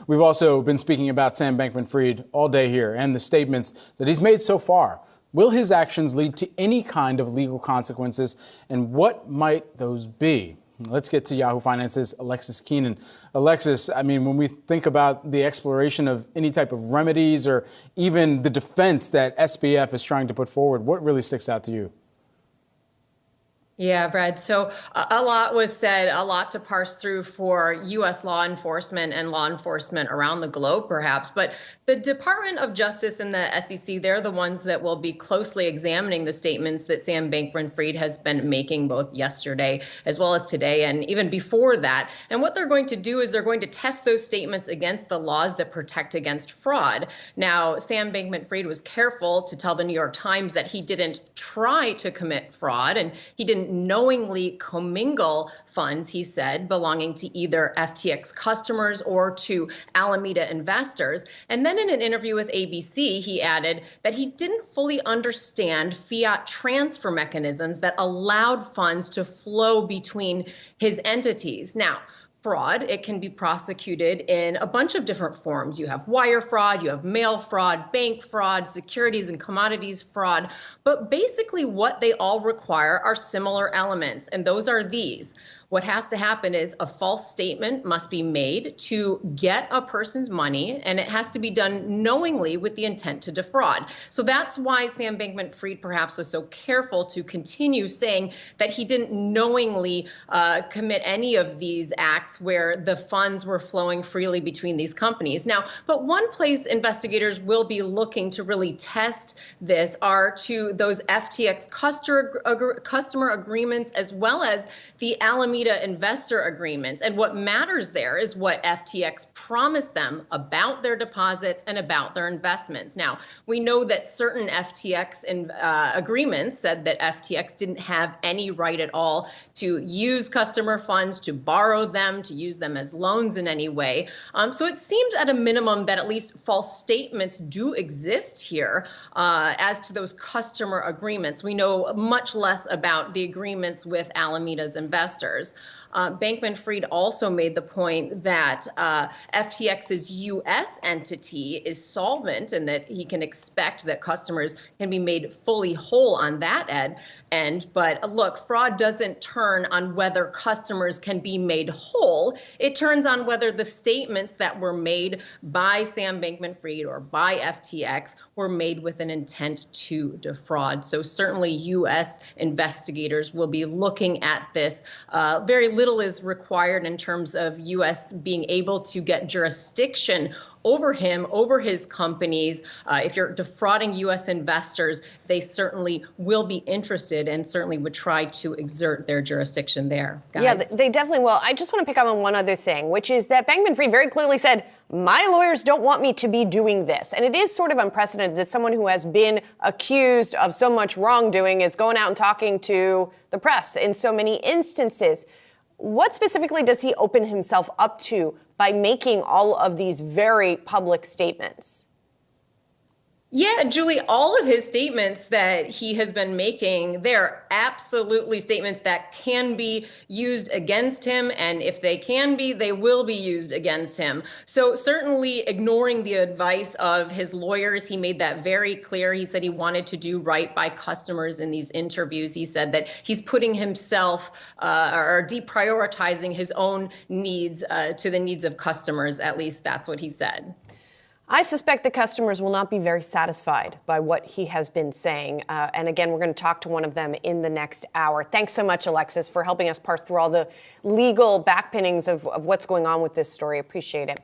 We've also been speaking about Sam Bankman-Fried all day here and the statements that he's made so far. Will his actions lead to any kind of legal consequences, and what might those be? Let's get to Yahoo Finance's Alexis Keenan. Alexis, I mean, when we think about the exploration of any type of remedies or even the defense that SBF is trying to put forward, what really sticks out to you? Yeah, Brad. So a lot was said, a lot to parse through for U.S. law enforcement and law enforcement around the globe, perhaps. But the Department of Justice and the SEC, they're the ones that will be closely examining the statements that Sam Bankman-Fried has been making both yesterday as well as today and even before that. And what they're going to do is they're going to test those statements against the laws that protect against fraud. Now, Sam Bankman-Fried was careful to tell the New York Times that he didn't try to commit fraud and he didn't knowingly commingle funds, he said, belonging to either FTX customers or to Alameda investors. And then in an interview with ABC, he added that he didn't fully understand fiat transfer mechanisms that allowed funds to flow between his entities. Now, fraud, it can be prosecuted in a bunch of different forms. You have wire fraud, you have mail fraud, bank fraud, securities and commodities fraud. But basically what they all require are similar elements, and those are these. What has to happen is a false statement must be made to get a person's money, and it has to be done knowingly with the intent to defraud. So that's why Sam Bankman-Fried perhaps was so careful to continue saying that he didn't knowingly commit any of these acts where the funds were flowing freely between these companies. Now, but one place investigators will be looking to really test this are to those FTX customer agreements as well as the Alameda investor agreements. And what matters there is what FTX promised them about their deposits and about their investments. Now, we know that certain FTX agreements said that FTX didn't have any right at all to use customer funds, to borrow them, to use them as loans in any way. So it seems at a minimum that at least false statements do exist here as to those customer agreements. We know much less about the agreements with Alameda's investors. Bankman-Fried also made the point that FTX's U.S. entity is solvent and that he can expect that customers can be made fully whole on that end. But look, fraud doesn't turn on whether customers can be made whole. It turns on whether the statements that were made by Sam Bankman-Fried or by FTX were made with an intent to defraud. So certainly U.S. investigators will be looking at this. Very little is required in terms of U.S. being able to get jurisdiction over him, over his companies. If you're defrauding U.S. investors, they certainly will be interested and certainly would try to exert their jurisdiction there. Guys. Yeah, they definitely will. I just want to pick up on one other thing, which is that Bankman-Fried very clearly said, my lawyers don't want me to be doing this. And it is sort of unprecedented that someone who has been accused of so much wrongdoing is going out and talking to the press in so many instances. What specifically does he open himself up to by making all of these very public statements? Yeah, Julie, all of his statements that he has been making, they're absolutely statements that can be used against him. And if they can be, they will be used against him. So certainly ignoring the advice of his lawyers, he made that very clear. He said he wanted to do right by customers in these interviews. He said that he's putting himself or deprioritizing his own needs to the needs of customers. At least that's what he said. I suspect the customers will not be very satisfied by what he has been saying. And again, we're going to talk to one of them in the next hour. Thanks so much, Alexis, for helping us parse through all the legal backpinnings of what's going on with this story. Appreciate it.